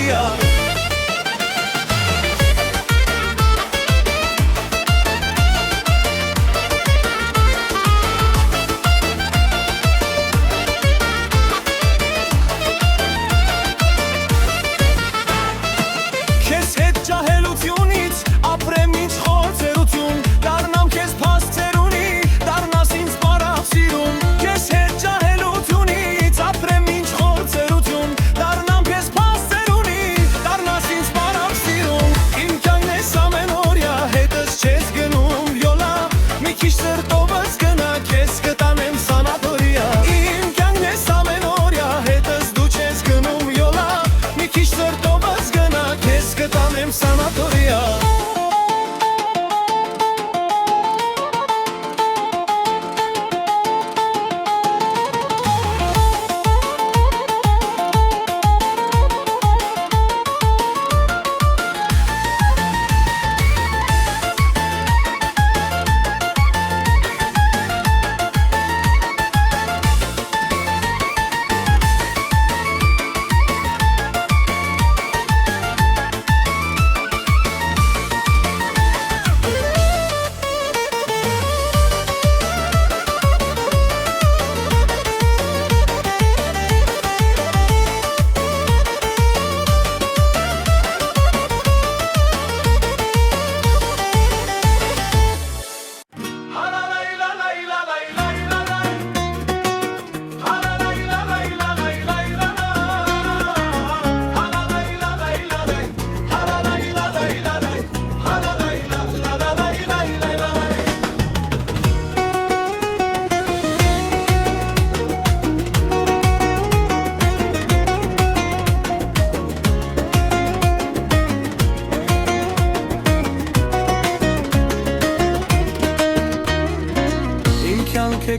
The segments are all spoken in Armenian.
սանատորիա Սանատորիա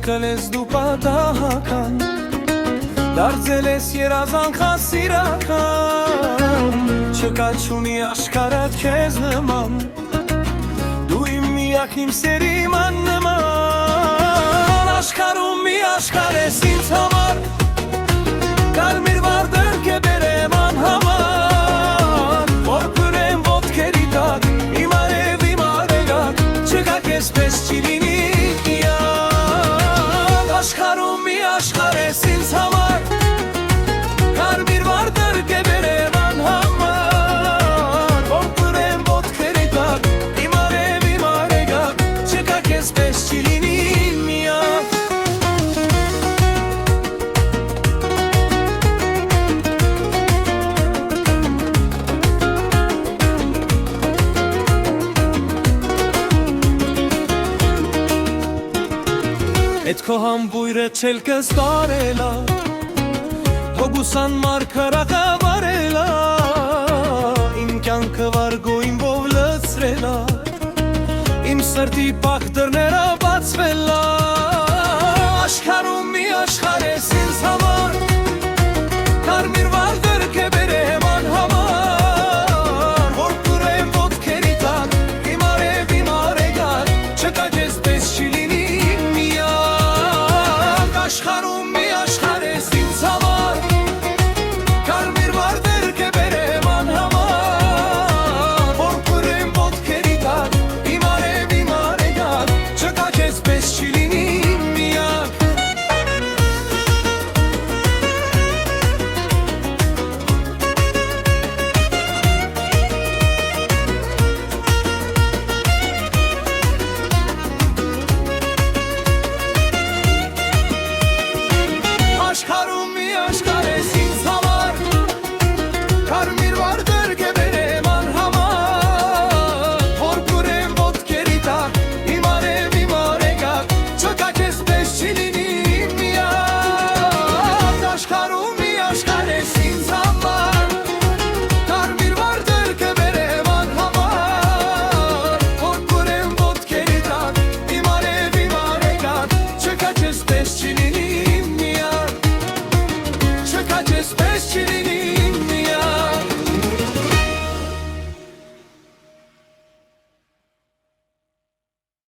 Կլես դու պատահական դարձել ես երազանքած սիրական չկա չունի աշխարհդ քեզ նման դու իմ միակ իմ սերիման նման աշխարհում մի աշխարհ ես ինձ համար կարմիր վարդեր կբերեմ անհամար որ փրեմ ոտքերի տակ իմ արև իմ արեգակ չկա քեզպես չի լինի աշխարհում մի աշխարհ ես ինձ համար կարմիր վարդեր կբերեմ անհամար որ փրեմ ոտքերի տակ իմ արեգակ չկա քեզպես չի լինի միակ Էդ քո համբույրը չել կստարելա Հոգուսան մարգարակա վարելա Իմ կյանքը վարգո իմբով լծրելա Իմ սրտի պակ դրներա